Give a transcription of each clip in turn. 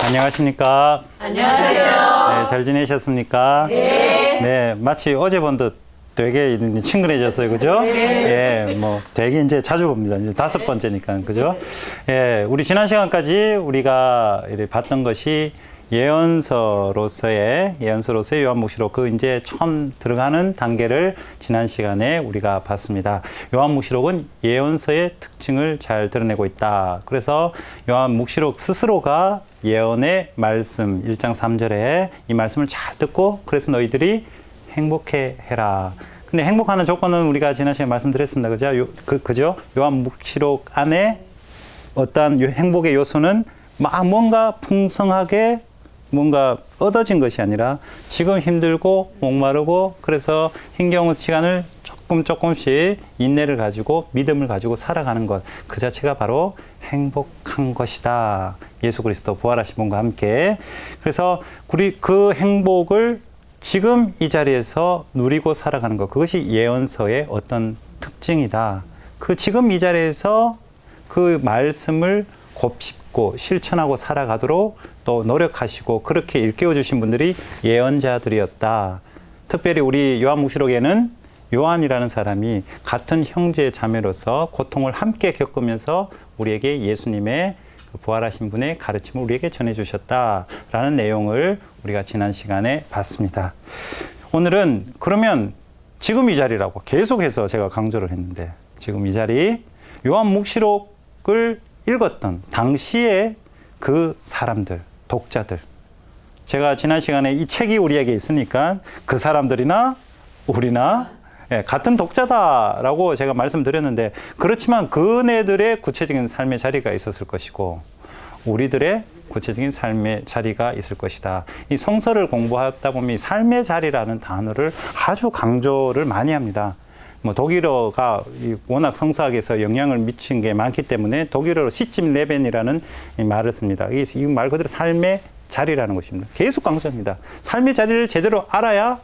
안녕하십니까? 안녕하세요. 네, 잘 지내셨습니까? 네. 네, 마치 어제 본 듯 되게 친근해졌어요, 그죠? 네. 예, 뭐 되게 이제 자주 봅니다. 이제 5번째니까, 그죠? 예, 우리 지난 시간까지 우리가 이렇게 봤던 것이 예언서로서의 요한묵시록 그 이제 처음 들어가는 단계를 지난 시간에 우리가 봤습니다. 요한묵시록은 예언서의 특징을 잘 드러내고 있다. 그래서 요한묵시록 스스로가 예언의 말씀 1장 3절에 이 말씀을 잘 듣고 그래서 너희들이 행복해 해라. 근데 행복하는 조건은 우리가 지난 시간에 말씀드렸습니다. 그죠? 그죠? 요한묵시록 안에 어떠한 행복의 요소는 막 뭔가 풍성하게 뭔가 얻어진 것이 아니라 지금 힘들고 목마르고 그래서 힘겨운 시간을 조금씩 인내를 가지고 믿음을 가지고 살아가는 것 그 자체가 바로 행복한 것이다. 예수 그리스도 부활하신 분과 함께. 그래서 우리 그 행복을 지금 이 자리에서 누리고 살아가는 것 그것이 예언서의 어떤 특징이다. 그 지금 이 자리에서 그 말씀을 곱씹고 실천하고 살아가도록 또 노력하시고 그렇게 일깨워 주신 분들이 예언자들이었다. 특별히 우리 요한묵시록에는 요한이라는 사람이 같은 형제 자매로서 고통을 함께 겪으면서 우리에게 예수님의 부활하신 분의 가르침을 우리에게 전해주셨다라는 내용을 우리가 지난 시간에 봤습니다. 오늘은 그러면 지금 이 자리라고 계속해서 제가 강조를 했는데 지금 이 자리 요한묵시록을 읽었던 당시의 그 사람들, 독자들. 제가 지난 시간에 이 책이 우리에게 있으니까 그 사람들이나 우리나 같은 독자다라고 제가 말씀드렸는데 그렇지만 그네들의 구체적인 삶의 자리가 있었을 것이고 우리들의 구체적인 삶의 자리가 있을 것이다. 이 성서를 공부하다 보면 이 삶의 자리라는 단어를 아주 강조를 많이 합니다. 뭐 독일어가 워낙 성서학에서 영향을 미친 게 많기 때문에 독일어로 시쯤 레벤이라는 말을 씁니다. 이 말 그대로 삶의 자리라는 것입니다. 계속 강조합니다. 삶의 자리를 제대로 알아야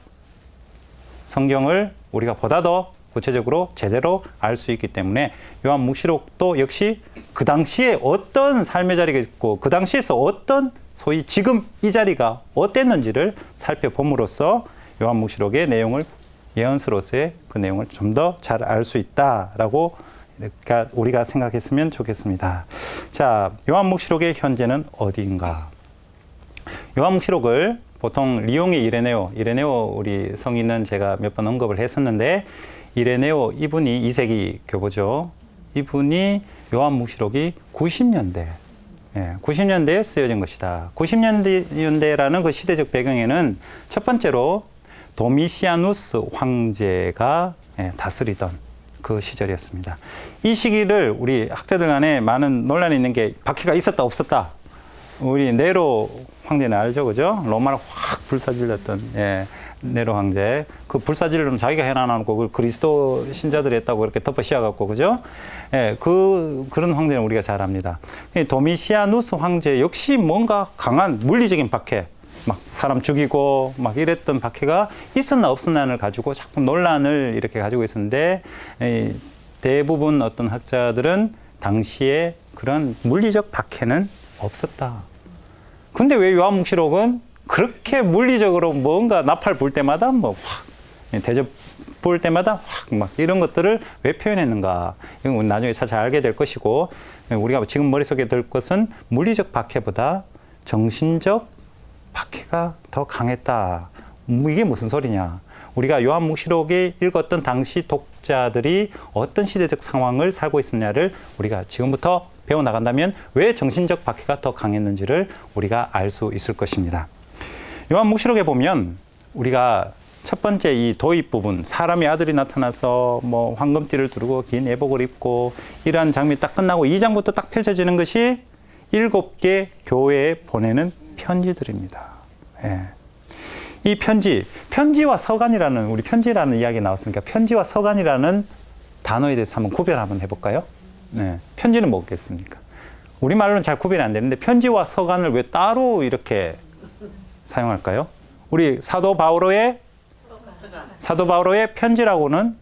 성경을 우리가 보다 더 구체적으로 제대로 알 수 있기 때문에 요한묵시록도 역시 그 당시에 어떤 삶의 자리가 있고 그 당시에서 어떤 소위 지금 이 자리가 어땠는지를 살펴봄으로써 요한묵시록의 내용을 예언서로서의 그 내용을 좀 더 잘 알 수 있다라고 우리가 생각했으면 좋겠습니다. 자, 요한묵시록의 현재는 어디인가? 요한묵시록을 보통 리옹의 이레네오 우리 성인은 제가 몇 번 언급을 했었는데 이레네오 이분이 2세기 교보죠. 이분이 요한묵시록이 90년대 90년대에 쓰여진 것이다. 90년대라는 그 시대적 배경에는 첫 번째로 도미시아누스 황제가 다스리던 그 시절이었습니다. 이 시기를 우리 학자들 간에 많은 논란이 있는 게 박해가 있었다 없었다. 우리 네로 황제는 알죠, 그죠? 로마를 확 불사질렀던 네로 황제. 그 불사질은 자기가 해놔놓고 그 그리스도 신자들이 했다고 그렇게 덮어 씌워갖고, 그죠? 그런 황제는 우리가 잘 압니다. 도미시아누스 황제 역시 뭔가 강한 물리적인 박해. 막 사람 죽이고 막 이랬던 박해가 있었나 없었나를 가지고 자꾸 논란을 이렇게 가지고 있었는데 대부분 어떤 학자들은 당시에 그런 물리적 박해는 없었다. 근데 왜 요한묵시록은 그렇게 물리적으로 뭔가 나팔 불 때마다 뭐 확 대접 볼 때마다 확 막 이런 것들을 왜 표현했는가? 이건 나중에 차차 알게 될 것이고 우리가 지금 머릿속에 들 것은 물리적 박해보다 정신적 박해가 더 강했다. 이게 무슨 소리냐. 우리가 요한묵시록에 읽었던 당시 독자들이 어떤 시대적 상황을 살고 있었냐를 우리가 지금부터 배워나간다면 왜 정신적 박해가 더 강했는지를 우리가 알 수 있을 것입니다. 요한묵시록에 보면 우리가 첫 번째 이 도입 부분, 사람의 아들이 나타나서 뭐 황금띠를 두르고 긴 예복을 입고 이러한 장면이 딱 끝나고 2장부터 딱 펼쳐지는 것이 7개 교회에 보내는 편지들입니다. 이 편지와 서간이라는 우리 편지라는 이야기 나왔으니까 편지와 서간이라는 단어에 대해서 한번 구별 한번 해볼까요? 편지는 뭐겠습니까? 우리말로는 잘 구별이 안 되는데 편지와 서간을 왜 따로 이렇게 사용할까요? 우리 사도 바오로의 편지라고는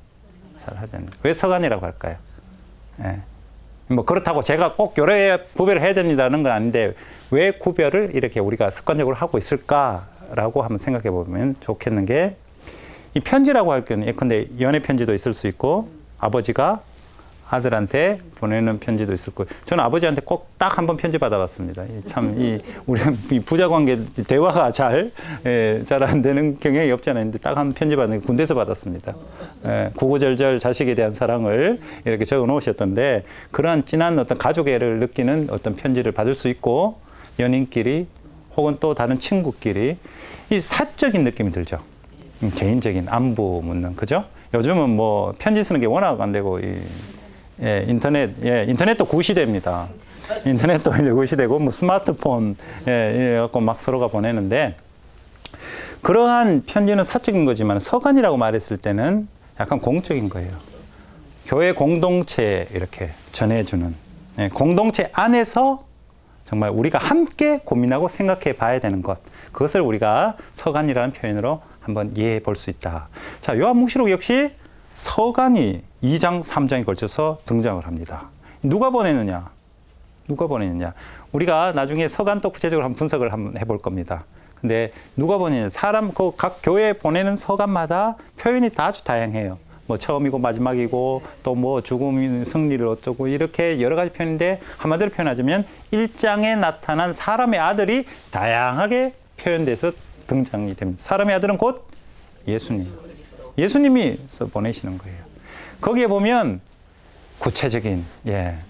잘 하지 않나요? 왜 서간이라고 할까요? 뭐 그렇다고 제가 꼭 여러 구별을 해야 된다는 건 아닌데 왜 구별을 이렇게 우리가 습관적으로 하고 있을까라고 한번 생각해 보면 좋겠는 게 이 편지라고 할 때는 예컨대 연애 편지도 있을 수 있고 아버지가 아들한테 보내는 편지도 있을 거예요. 저는 아버지한테 꼭 딱 한 번 편지 받아봤습니다. 참, 우리 부자 관계 대화가 잘 안 되는 경향이 없잖아요. 근데 딱 한 편지 받는 게 군대에서 받았습니다. 구구절절 자식에 대한 사랑을 이렇게 적어 놓으셨던데 그러한 진한 어떤 가족애를 느끼는 어떤 편지를 받을 수 있고 연인끼리 혹은 또 다른 친구끼리 이 사적인 느낌이 들죠. 개인적인 안부 묻는, 그죠? 요즘은 뭐 편지 쓰는 게 워낙 안 되고, 인터넷도 구시대입니다. 인터넷도 이제 구시대고, 뭐 스마트폰, 갖고 막 서로가 보내는데, 그러한 편지는 사적인 거지만 서간이라고 말했을 때는 약간 공적인 거예요. 교회 공동체에 이렇게 전해주는, 공동체 안에서 정말 우리가 함께 고민하고 생각해 봐야 되는 것. 그것을 우리가 서간이라는 표현으로 한번 이해해 볼 수 있다. 자, 요한묵시록 역시 서간이 2장, 3장에 걸쳐서 등장을 합니다. 누가 보내느냐? 누가 보내느냐? 우리가 나중에 서간 또 구체적으로 한번 분석을 한번 해볼 겁니다. 근데 누가 보내느냐? 각 교회에 보내는 서간마다 표현이 다 아주 다양해요. 뭐 처음이고 마지막이고 또 뭐 죽음이 승리를 어쩌고 이렇게 여러 가지 표현인데 한마디로 표현하자면 1장에 나타난 사람의 아들이 다양하게 표현돼서 등장이 됩니다. 사람의 아들은 곧 예수님. 예수님이 보내시는 거예요. 거기에 보면 구체적인,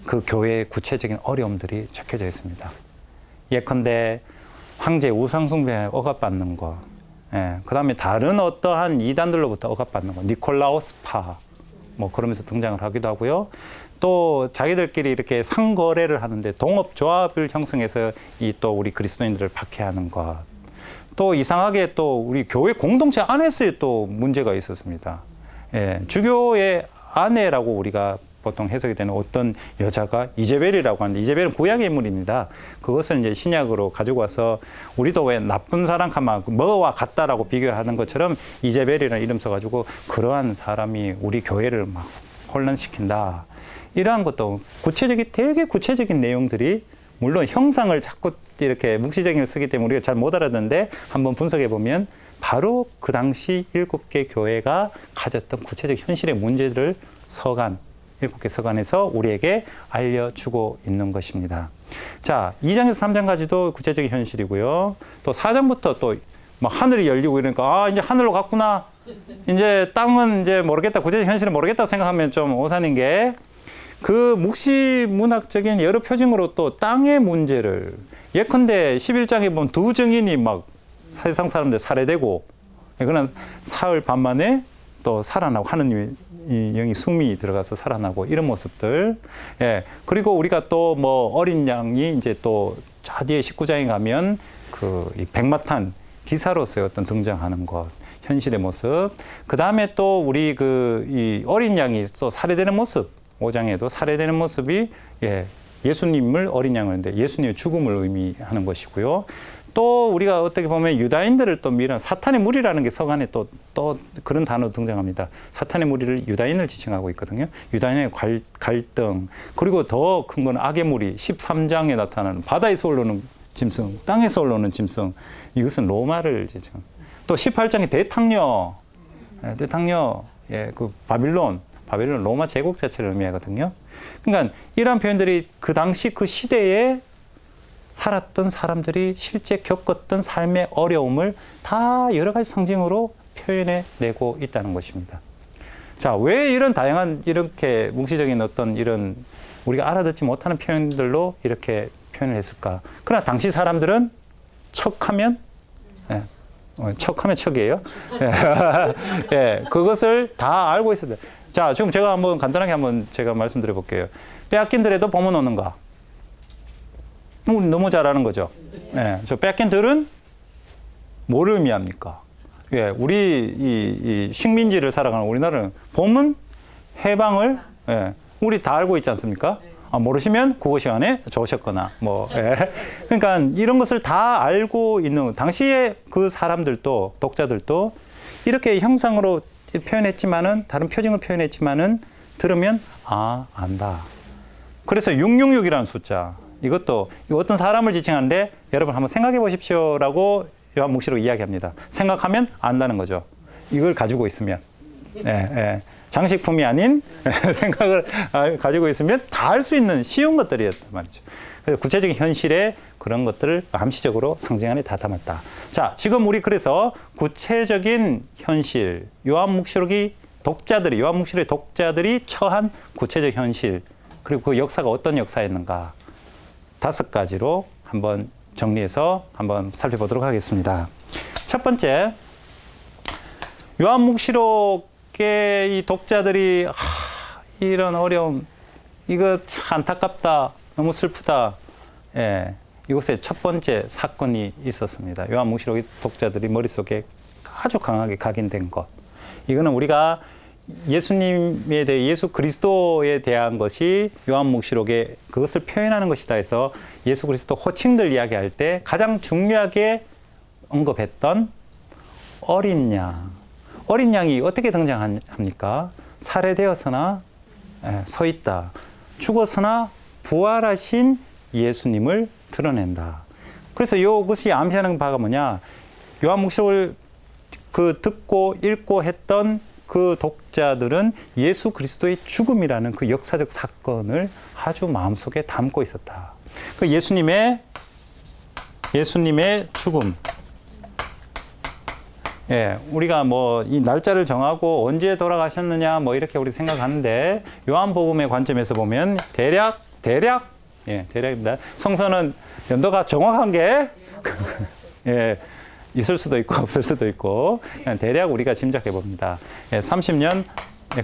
그 교회의 구체적인 어려움들이 적혀져 있습니다. 예컨대 황제 우상숭배에 억압받는 거, 그 다음에 다른 어떠한 이단들로부터 억압받는 거, 니콜라오스파, 뭐 그러면서 등장을 하기도 하고요. 또 자기들끼리 이렇게 상거래를 하는데 동업조합을 형성해서 또 우리 그리스도인들을 박해하는 것. 또 이상하게 또 우리 교회 공동체 안에서의 또 문제가 있었습니다. 주교의 아내라고 우리가 보통 해석이 되는 어떤 여자가 이제벨이라고 하는데 이제벨은 구약의 인물입니다. 그것을 이제 신약으로 가지고 와서 우리도 왜 나쁜 사람 하면 뭐와 같다라고 비교하는 것처럼 이제벨이라는 이름 써가지고 그러한 사람이 우리 교회를 막 혼란시킨다. 이러한 것도 되게 구체적인 내용들이 물론 형상을 자꾸 이렇게 묵시적인 걸 쓰기 때문에 우리가 잘 못 알아듣는데 한번 분석해 보면 바로 그 당시 7개 교회가 가졌던 구체적 현실의 문제들을 서간, 7개 서간에서 우리에게 알려주고 있는 것입니다. 자, 2장에서 3장까지도 구체적인 현실이고요. 또 4장부터 또 막 하늘이 열리고 이러니까 이제 하늘로 갔구나. 이제 땅은 이제 모르겠다. 구체적 현실은 모르겠다고 생각하면 좀 오산인 게 그 묵시 문학적인 여러 표징으로 또 땅의 문제를 예컨대 11장에 보면 두 증인이 막 세상 사람들 살해되고 그러나 사흘 반 만에 또 살아나고 하느님의 영이 숨이 들어가서 살아나고 이런 모습들. 그리고 우리가 또 뭐 어린 양이 이제 또 저 뒤에 19장에 가면 이 백마탄 기사로서의 어떤 등장하는 것. 현실의 모습. 그 다음에 또 우리 이 어린 양이 또 살해되는 모습. 5장에도 살해되는 모습이 예수님을 어린 양을 하는데 예수님의 죽음을 의미하는 것이고요. 또 우리가 어떻게 보면 유다인들을 또 미는 사탄의 무리라는 게 서간에 또 그런 단어 등장합니다. 사탄의 무리를 유다인을 지칭하고 있거든요. 유다인의 갈등. 그리고 더 큰 건 악의 무리 13장에 나타나는 바다에서 올라오는 짐승, 땅에서 올라오는 짐승. 이것은 로마를 지칭. 또 18장에 대탕녀, 그 바빌론 로마 제국 자체를 의미하거든요. 그러니까 이러한 표현들이 그 당시 그 시대에 살았던 사람들이 실제 겪었던 삶의 어려움을 다 여러 가지 상징으로 표현해내고 있다는 것입니다. 자, 왜 이런 다양한 이렇게 뭉시적인 어떤 이런 우리가 알아듣지 못하는 표현들로 이렇게 표현을 했을까? 그러나 당시 사람들은 척하면 척이에요. 그것을 다 알고 있었다. 자, 지금 제가 한번 간단하게 제가 말씀드려 볼게요. 빼앗긴들에도 범은 오는가? 너무 잘 아는 거죠. 저 빼앗긴들은 뭐를 의미합니까? 우리 이 식민지를 살아가는 우리나라는 범은 해방을 우리 다 알고 있지 않습니까? 모르시면 국어 시간에 좋으셨거나 그러니까 이런 것을 다 알고 있는 당시에 그 사람들도 독자들도 이렇게 형상으로 표현했지만은 다른 표징을 표현했지만은 들으면 안다. 그래서 666이라는 숫자. 이것도 어떤 사람을 지칭하는데 여러분 한번 생각해 보십시오라고 요한묵시록 이야기합니다. 생각하면 안다는 거죠. 이걸 가지고 있으면. 예, 예. 장식품이 아닌 생각을 가지고 있으면 다 할 수 있는 쉬운 것들이었단 말이죠. 그래서 구체적인 현실에 그런 것들을 암시적으로 상징 안에 다 담았다. 자, 지금 우리 그래서 구체적인 현실, 요한묵시록의 독자들이 처한 구체적 현실, 그리고 그 역사가 어떤 역사였는가 5가지로 한번 정리해서 한번 살펴보도록 하겠습니다. 첫 번째, 요한묵시록의 이 독자들이 이런 어려움, 이거 참 안타깝다, 너무 슬프다. 예, 이곳에 첫 번째 사건이 있었습니다. 요한묵시록의 독자들이 머릿속에 아주 강하게 각인된 것. 이거는 우리가 예수님에 대해 예수 그리스도에 대한 것이 요한묵시록에 그것을 표현하는 것이다 해서 예수 그리스도 호칭들 이야기할 때 가장 중요하게 언급했던 어린 양. 어린 양이 어떻게 등장합니까? 살해되어서나 서 있다. 죽었으나 부활하신 예수님을 드러낸다. 그래서 이것이 암시하는 바가 뭐냐? 요한묵시록을 듣고 읽고 했던 그 독자들은 예수 그리스도의 죽음이라는 그 역사적 사건을 아주 마음속에 담고 있었다. 그 예수님의 죽음. 예, 우리가 뭐 이 날짜를 정하고 언제 돌아가셨느냐 뭐 이렇게 우리 생각하는데 요한복음의 관점에서 보면 대략입니다. 성서는 연도가 정확한 게 예, 있을 수도 있고 없을 수도 있고 그냥 대략 우리가 짐작해 봅니다. 예, 30년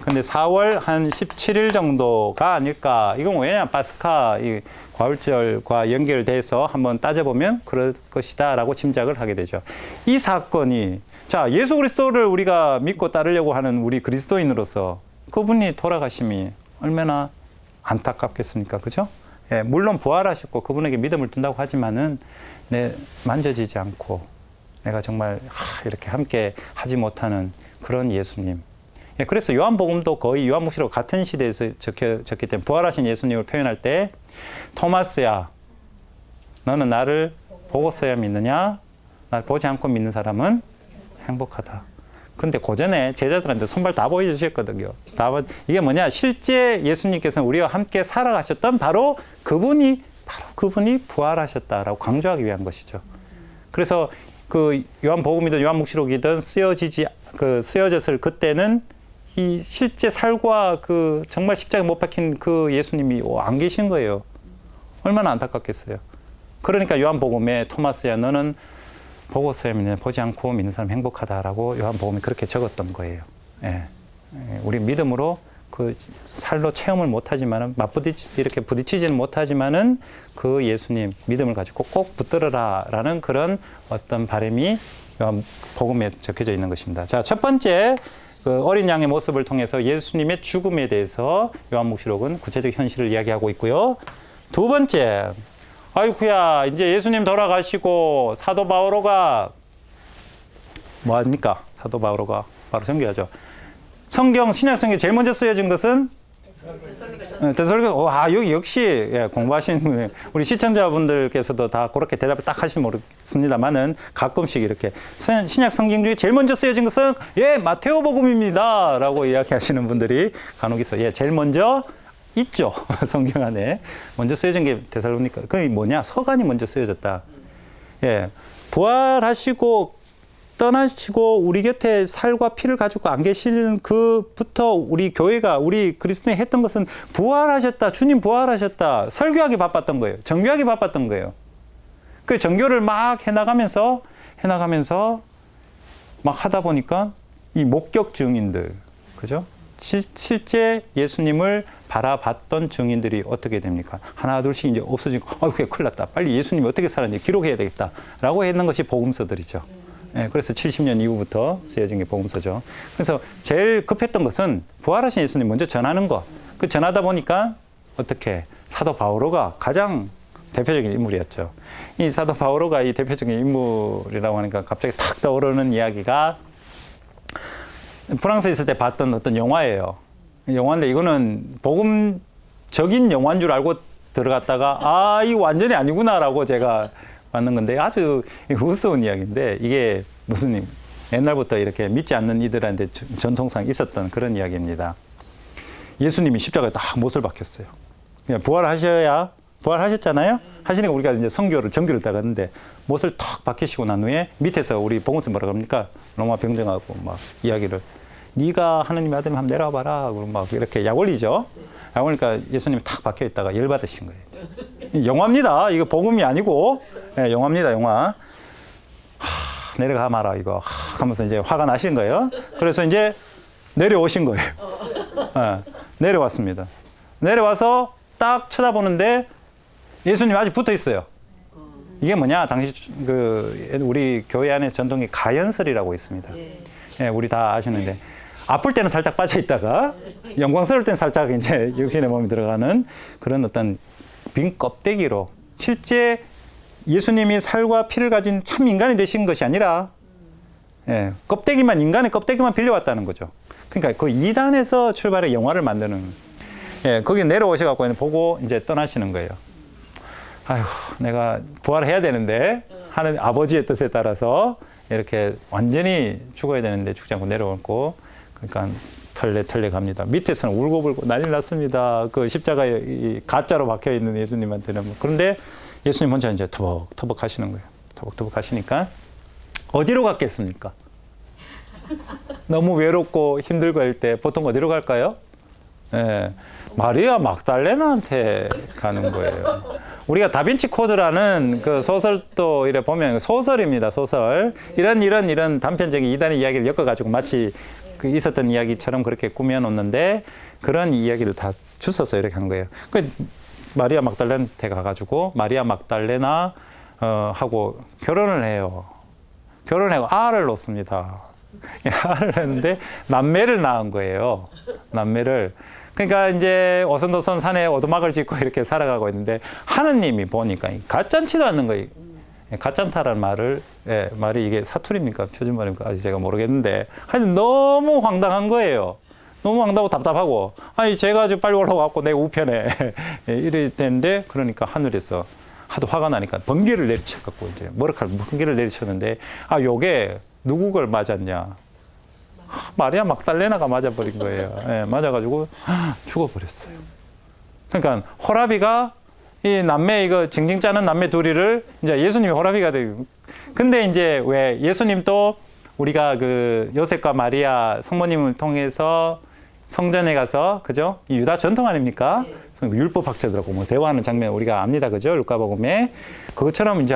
근데 4월 한 17일 정도가 아닐까. 이건 왜냐? 파스카 이 과울절과 연결돼서 한번 따져보면 그럴 것이다라고 짐작을 하게 되죠. 이 사건이 자 예수 그리스도를 우리가 믿고 따르려고 하는 우리 그리스도인으로서 그분이 돌아가심이 얼마나 안타깝겠습니까? 그죠? 예, 물론 부활하셨고 그분에게 믿음을 둔다고 하지만은 만져지지 않고 내가 정말 이렇게 함께 하지 못하는 그런 예수님. 예, 그래서 요한복음도 거의 요한묵시록 같은 시대에서 적기 때문에 부활하신 예수님을 표현할 때 토마스야 너는 나를 보고서야 믿느냐? 날 보지 않고 믿는 사람은 행복하다. 근데 고전에 제자들한테 손발 다 보여주셨거든요. 이게 뭐냐? 실제 예수님께서는 우리와 함께 살아가셨던 바로 그분이 부활하셨다라고 강조하기 위한 것이죠. 그래서 그 요한복음이든 요한묵시록이든 쓰여졌을 그때는 이 실제 살과 그 정말 십자가에 못 박힌 그 예수님이 안 계신 거예요. 얼마나 안타깝겠어요. 그러니까 요한복음에 토마스야 너는 보고서야 믿느냐 보지 않고 믿는 사람 행복하다라고 요한복음이 그렇게 적었던 거예요. 예. 우리 믿음으로 그 살로 체험을 못하지만은 이렇게 부딪히지는 못하지만은 그 예수님 믿음을 가지고 꼭 붙들어라라는 그런 어떤 바람이 요한복음에 적혀져 있는 것입니다. 자, 첫 번째 그 어린 양의 모습을 통해서 예수님의 죽음에 대해서 요한묵시록은 구체적 현실을 이야기하고 있고요. 두 번째, 아이쿠야 이제 예수님 돌아가시고 사도 바오로가 뭐 합니까? 사도 바오로가 바로 전교하죠. 성경 신약 성경에 제일 먼저 쓰여진 것은 데살로니가. 여기 역시 공부하신 우리 시청자분들께서도 다 그렇게 대답을 딱 하시면 모르겠습니다만은 가끔씩 이렇게 신약 성경 중에 제일 먼저 쓰여진 것은 마테오복음입니다라고 이야기하시는 분들이 간혹 있어요. 제일 먼저 있죠. 성경 안에 먼저 쓰여진 게 데살로니가. 그게 뭐냐? 서간이 먼저 쓰여졌다. 부활하시고 떠나시고 우리 곁에 살과 피를 가지고 안 계시는 그부터 우리 교회가 우리 그리스도인이 했던 것은 부활하셨다. 주님 부활하셨다. 설교하기 바빴던 거예요. 정교하기 바빴던 거예요. 그 정교를 막 해나가면서 막 하다 보니까 이 목격 증인들, 그죠? 실제 예수님을 바라봤던 증인들이 어떻게 됩니까? 하나 둘씩 이제 없어지고, 큰일 났다. 빨리 예수님이 어떻게 살았는지 기록해야 되겠다. 라고 했는 것이 복음서들이죠. 그래서 70년 이후부터 쓰여진 게 복음서죠. 그래서 제일 급했던 것은 부활하신 예수님 먼저 전하는 것. 그 전하다 보니까 어떻게 사도 바오로가 가장 대표적인 인물이었죠. 이 사도 바오로가 이 대표적인 인물이라고 하니까 갑자기 탁 떠오르는 이야기가 프랑스에 있을 때 봤던 어떤 영화예요. 영화인데 이거는 복음 적인 영화인 줄 알고 들어갔다가 이 완전히 아니구나라고 제가 받는 건데 아주 우스운 이야기인데 이게 무슨 옛날부터 이렇게 믿지 않는 이들한테 전통상 있었던 그런 이야기입니다. 예수님이 십자가에 딱 못을 박혔어요. 그냥 부활하셨잖아요. 하시니까 우리가 이제 정규를 따갔는데 못을 턱 박히시고 난 후에 밑에서 우리 복음서 뭐라 그럽니까? 로마 병정하고 막 이야기를 네가 하느님의 아들이면 한번 내려와 봐라. 그러고 막 이렇게 약 올리죠. 약 올리니까 예수님이 탁 박혀 있다가 열 받으신 거예요. 영화입니다. 이거 복음이 아니고 영화입니다. 영화. 내려가 마라 이거 하면서 이제 화가 나신 거예요. 그래서 이제 내려오신 거예요. 내려왔습니다. 내려와서 딱 쳐다보는데 예수님 아직 붙어 있어요. 이게 뭐냐? 당시 우리 교회 안에 전통이 가연설이라고 있습니다. 우리 다 아시는데 아플 때는 살짝 빠져 있다가 영광스러울 때는 살짝 이제 육신의 몸이 들어가는 그런 어떤 빈 껍데기로 실제 예수님이 살과 피를 가진 참 인간이 되신 것이 아니라 인간의 껍데기만 빌려왔다는 거죠. 그러니까 그 2단에서 출발해 영화를 만드는 거기 내려오셔갖고 보고 이제 떠나시는 거예요. 아휴, 내가 부활해야 되는데 하는 아버지의 뜻에 따라서 이렇게 완전히 죽어야 되는데 죽지 않고 내려오고 그러니까 털레 갑니다. 밑에서는 울고불고 난리 났습니다. 그 십자가에 가짜로 박혀 있는 예수님한테는. 그런데 예수님 혼자 이제 터벅터벅 하시는 거예요. 터벅터벅 하시니까 어디로 갔겠습니까? 너무 외롭고 힘들고 할 때 보통 어디로 갈까요? 마리아 막달레나한테 가는 거예요. 우리가 다빈치 코드라는 그 소설도 이래 보면 소설입니다. 소설. 이런 단편적인 이단의 이야기를 엮어가지고 마치 그 있었던 이야기처럼 그렇게 꾸며놓는데 그런 이야기를 다 주워서 이렇게 한 거예요. 마리아 막달레나한테 가가지고 마리아 막달레나 하고 결혼을 해요. 결혼하고 알을 놓습니다. 알을 했는데 남매를 낳은 거예요. 남매를. 그러니까 이제 오손도손 산에 오두막을 짓고 이렇게 살아가고 있는데 하느님이 보니까 가짠치도 않는 거예요. 가짠타라는 말이 이게 사투리입니까? 표준말입니까? 아직 제가 모르겠는데 하여튼 너무 황당한 거예요. 너무 황당하고 답답하고 아니 제가 지금 빨리 올라와갖고 내 우편에 이럴 텐데 그러니까 하늘에서 하도 화가 나니까 번개를 내리쳐갖고 이제 머리카락 번개를 내리쳤는데 요게 누구 걸 맞았냐? 마리아 막달레나가 맞아버린 거예요. 맞아가지고 죽어버렸어요. 그러니까 호라비가 이 남매 이거 징징 짜는 남매 둘이를 이제 예수님이 호라비가 되고 근데 이제 왜 예수님도 우리가 그 요셉과 마리아 성모님을 통해서 성전에 가서 그죠? 이 유다 전통 아닙니까? 율법 학자들하고 뭐 대화하는 장면 우리가 압니다. 그죠? 루카복음에. 그것처럼 이제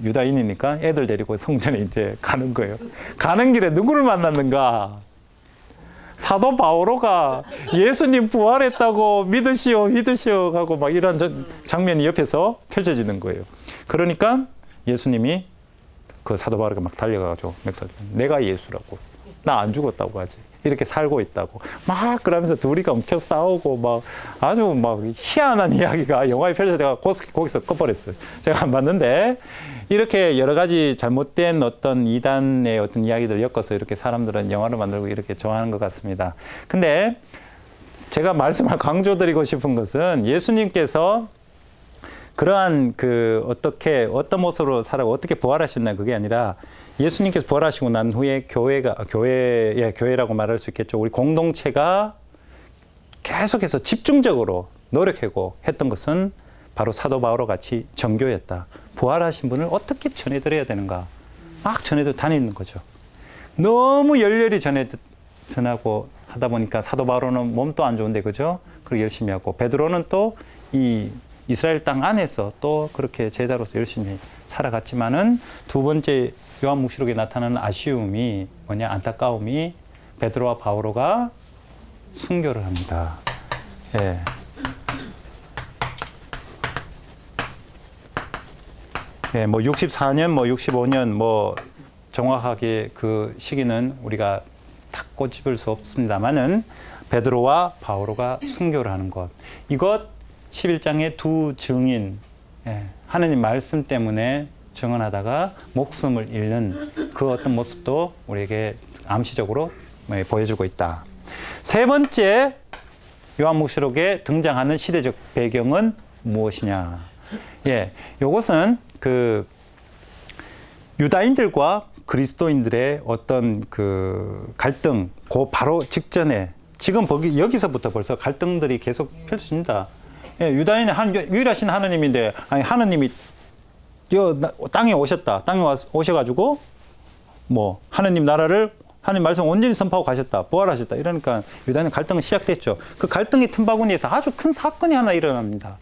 유다인이니까 애들 데리고 성전에 이제 가는 거예요. 가는 길에 누구를 만났는가? 사도 바오로가 예수님 부활했다고 믿으시오 하고 막 이런 장면이 옆에서 펼쳐지는 거예요. 그러니까 예수님이 그 사도 바오로가 막 달려가가지고 내가 예수라고. 나 안 죽었다고 하지. 이렇게 살고 있다고. 막 그러면서 둘이가 엉켜 싸우고 막 아주 막 희한한 이야기가 영화에 펼쳐져가 거기서 꺼버렸어요. 제가 안 봤는데 이렇게 여러 가지 잘못된 어떤 이단의 어떤 이야기들 엮어서 이렇게 사람들은 영화를 만들고 이렇게 좋아하는 것 같습니다. 근데 제가 말씀을 강조드리고 싶은 것은 예수님께서 그러한 어떤 모습으로 살아고 어떻게 부활하셨나 그게 아니라 예수님께서 부활하시고 난 후에 교회라고 말할 수 있겠죠. 우리 공동체가 계속해서 집중적으로 노력하고 했던 것은 바로 사도 바오로 같이 정교였다. 부활하신 분을 어떻게 전해드려야 되는가. 막 전해도 다니는 거죠. 너무 열렬히 전하고 하다 보니까 사도 바오로는 몸도 안 좋은데 그죠? 그렇게 열심히 하고 베드로는 또 이 이스라엘 땅 안에서 또 그렇게 제자로서 열심히 살아갔지만은 두 번째 요한묵시록에 나타나는 아쉬움이 뭐냐 안타까움이 베드로와 바오로가 순교를 합니다. 뭐 64년, 뭐 65년, 뭐 정확하게 그 시기는 우리가 다 꼬집을 수 없습니다만은 베드로와 바오로가 순교를 하는 것. 이것 11장의 두 증인, 하느님 말씀 때문에 증언하다가 목숨을 잃는 그 어떤 모습도 우리에게 암시적으로 보여주고 있다. 세 번째 요한묵시록에 등장하는 시대적 배경은 무엇이냐? 예, 이것은 그 유다인들과 그리스도인들의 어떤 그 갈등, 그 바로 직전에 지금 여기서부터 벌써 갈등들이 계속 펼쳐집니다. 예, 유다인의 유일하신 하느님인데, 아니, 하느님이 땅에 오셨다. 땅에 오셔가지고, 뭐, 하느님 나라를, 하느님 말씀 온전히 선포하고 가셨다. 부활하셨다. 이러니까 유다인의 갈등은 시작됐죠. 그 갈등의 틈바구니에서 아주 큰 사건이 하나 일어납니다.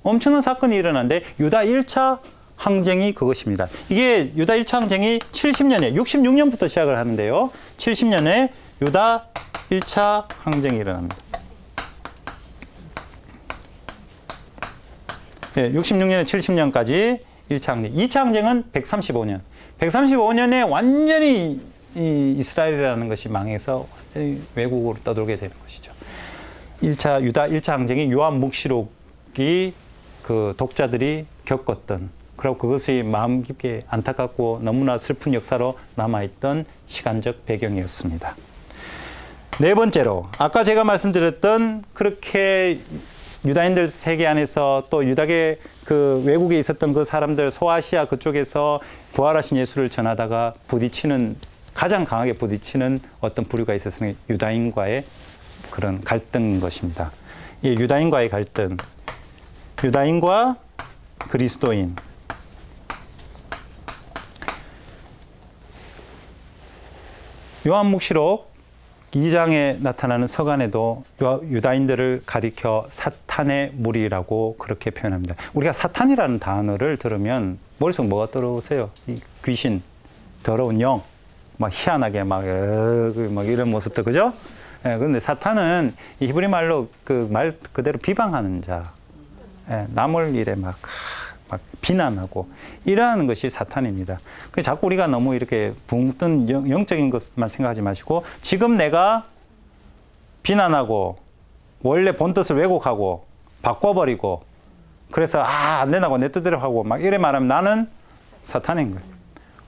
엄청난 사건이 일어났는데, 유다 1차 항쟁이 그것입니다. 이게 유다 1차 항쟁이 70년에, 66년부터 시작을 하는데요. 70년에 유다 1차 항쟁이 일어납니다. 예, 66년에 70년까지 1차 항쟁. 2차 항쟁은 135년. 135년에 완전히 이 이스라엘이라는 것이 망해서 외국으로 떠돌게 되는 것이죠. 유다 1차 항쟁이 요한묵시록이 그 독자들이 겪었던, 그리고 그것이 마음 깊게 안타깝고 너무나 슬픈 역사로 남아있던 시간적 배경이었습니다. 네 번째로, 아까 제가 말씀드렸던 그렇게 유다인들 세계 안에서 또 유다계 그 외국에 있었던 그 사람들, 소아시아 그쪽에서 부활하신 예수를 전하다가 가장 강하게 부딪히는 어떤 부류가 있었으니 유다인과의 그런 갈등인 것입니다. 이 유다인과의 갈등, 유다인과 그리스도인. 요한묵시록 2장에 나타나는 서간에도 유다인들을 가리켜 사탄의 무리라고 그렇게 표현합니다. 우리가 사탄이라는 단어를 들으면 머릿속에 뭐가 떠오르세요? 귀신, 더러운 영, 막 희한하게 막 이런 모습도, 그죠? 예, 그런데 사탄은 이 히브리 말로 그 말 그대로 비방하는 자, 예, 남을 일에 막 비난하고 이러한 것이 사탄입니다. 자꾸 우리가 너무 이렇게 붕 뜬 영적인 것만 생각하지 마시고, 지금 내가 비난하고 원래 본뜻을 왜곡하고 바꿔버리고 그래서 안 된다고 내 뜻대로 하고 막 이래 말하면 나는 사탄인 거예요.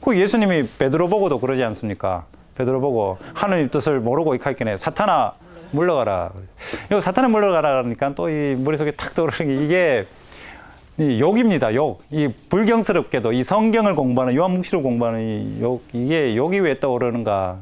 그 예수님이 베드로 보고도 그러지 않습니까? 베드로 보고 하느님 뜻을 모르고 이카있겠네. 사탄아 물러가라. 이거 사탄아 물러가라 그러니까 또 이 머릿속에 탁 떠오르는 게 이게 이 욕입니다. 욕. 이 불경스럽게도 이 성경을 공부하는, 요한묵시록 공부하는 이 욕, 이게 욕이 왜 떠오르는가?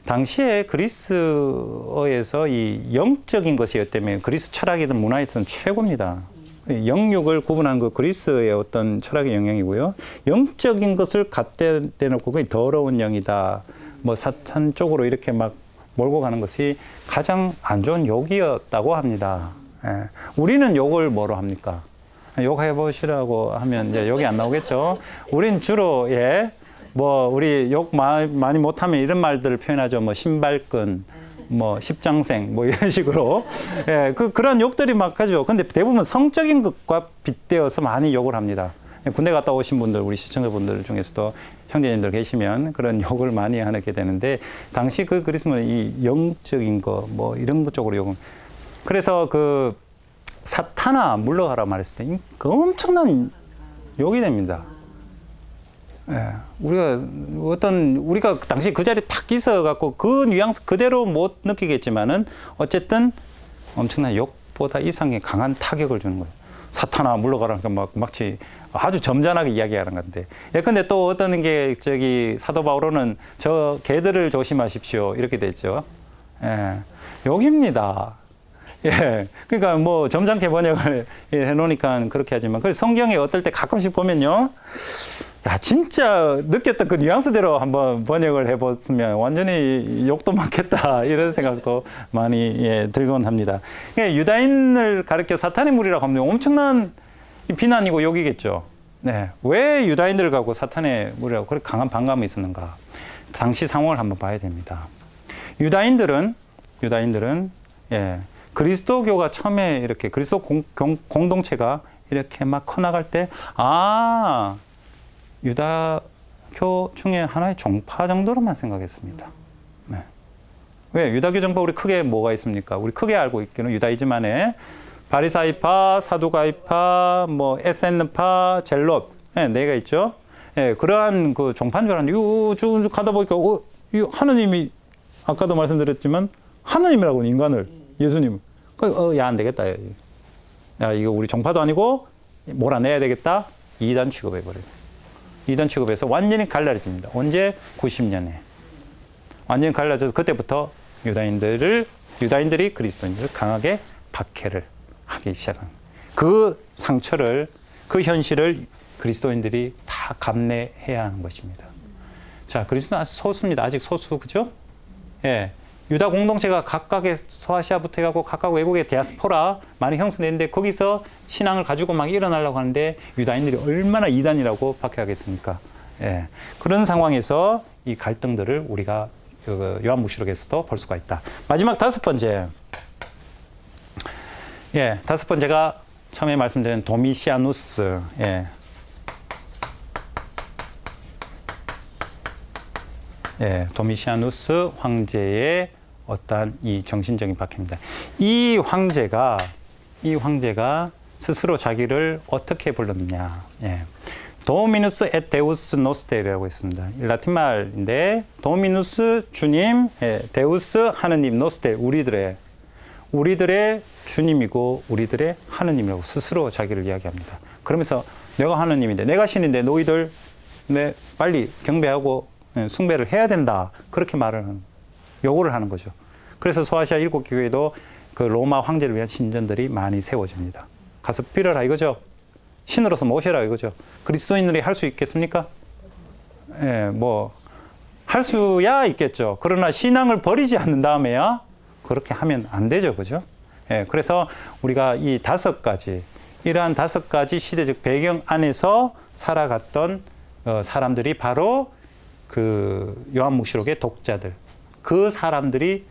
당시에 그리스어에서 이 영적인 것이었다면 그리스 철학이든 문화에서는 최고입니다. 영육을 구분하는 그 그리스의 어떤 철학의 영향이고요. 영적인 것을 갖다 대놓고 그게 더러운 영이다, 뭐 사탄 쪽으로 이렇게 막 몰고 가는 것이 가장 안 좋은 욕이었다고 합니다. 예. 우리는 욕을 뭐로 합니까? 욕해보시라고 하면 이제 욕이 안 나오겠죠. 우린 주로, 뭐, 우리 욕 많이 못하면 이런 말들을 표현하죠. 뭐, 신발끈, 뭐, 십장생, 뭐, 이런 식으로. 그런 욕들이 막 하죠. 근데 대부분 성적인 것과 빗대어서 많이 욕을 합니다. 군대 갔다 오신 분들, 우리 시청자분들 중에서도 형제님들 계시면 그런 욕을 많이 하게 되는데, 당시 그 그리스도는 이 영적인 거, 뭐, 이런 것 쪽으로 욕을. 그래서 사탄아 물러가라 말했을 때 엄청난 욕이 됩니다. 우리가 당시 그 자리에 탁 있어갖고 그 뉘앙스 그대로 못 느끼겠지만은 어쨌든 엄청난 욕보다 이상의 강한 타격을 주는 거예요. 사탄아 물러가라. 그러니까 마치 아주 점잖하게 이야기하는 건데. 근데 또 어떤 게 사도 바울은 저 개들을 조심하십시오. 이렇게 됐죠. 욕입니다. 그러니까 뭐 점잖게 번역을 해놓으니까 그렇게 하지만, 그래서 성경에 어떨 때 가끔씩 보면요, 야 진짜 느꼈던 그 뉘앙스대로 한번 번역을 해봤으면 완전히 욕도 많겠다 이런 생각도 많이 들곤 합니다. 그러니까 유다인을 가리켜 사탄의 무리라고 하면 엄청난 비난이고 욕이겠죠. 왜 유다인들을 갖고 사탄의 무리라고 그렇게 강한 반감이 있었는가? 당시 상황을 한번 봐야 됩니다. 유다인들은 그리스도교가 처음에 이렇게 그리스도 공동체가 이렇게 막 커나갈 때, 유다교 중에 하나의 종파 정도로만 생각했습니다. 왜? 유다교 종파 우리 크게 뭐가 있습니까? 우리 크게 알고 있기는 유다이즘 안에 바리사이파, 사두가이파, 뭐 에센파, 젤롯, 네 개 있죠. 그러한 그 종파인 줄 알았는데, 이거 쭉 가다 보니까 하느님이 아까도 말씀드렸지만 하느님이라고 인간을, 예수님. 야, 안 되겠다. 야, 이거 우리 종파도 아니고 몰아내야 되겠다. 이단 취급해버려요. 이단 취급해서 완전히 갈라집니다. 언제? 90년에. 완전히 갈라져서 그때부터 유다인들이 그리스도인들을 강하게 박해를 하기 시작한 그 상처를, 그 현실을 그리스도인들이 다 감내해야 하는 것입니다. 자, 그리스도는 아직 소수입니다. 아직 소수, 그죠? 예. 유다 공동체가 각각의 소아시아부터 해가고 각각 외국의 디아스포라 많이 형성되는데 거기서 신앙을 가지고 막 일어나려고 하는데 유다인들이 얼마나 이단이라고 박해하겠습니까? 예. 그런 상황에서 이 갈등들을 우리가 요한묵시록에서도 볼 수가 있다. 마지막 5번째. 예, 5번째가 처음에 말씀드린 도미시아누스. 예. 예, 도미시아누스 황제의 어떠한 이 정신적인 박해입니다. 이 황제가 스스로 자기를 어떻게 불렀느냐. 예. 도미누스 et 데우스 노스테라고 있습니다. 라틴 말인데 도미누스 주님, 예, 데우스 하느님, 노스테 우리들의 주님이고 우리들의 하느님이라고 스스로 자기를 이야기합니다. 그러면서 내가 하느님인데, 내가 신인데 너희들 빨리 경배하고 숭배를 해야 된다. 그렇게 요구를 하는 거죠. 그래서 소아시아 7교회도 그 로마 황제를 위한 신전들이 많이 세워집니다. 가서 빌어라 이거죠. 신으로서 모셔라 이거죠. 그리스도인들이 할 수 있겠습니까? 예, 할 수야 있겠죠. 그러나 신앙을 버리지 않는 다음에야 그렇게 하면 안 되죠. 그죠? 예, 그래서 우리가 이 5가지, 이러한 5가지 시대적 배경 안에서 살아갔던 사람들이 바로 그 요한묵시록의 독자들, 그 사람들이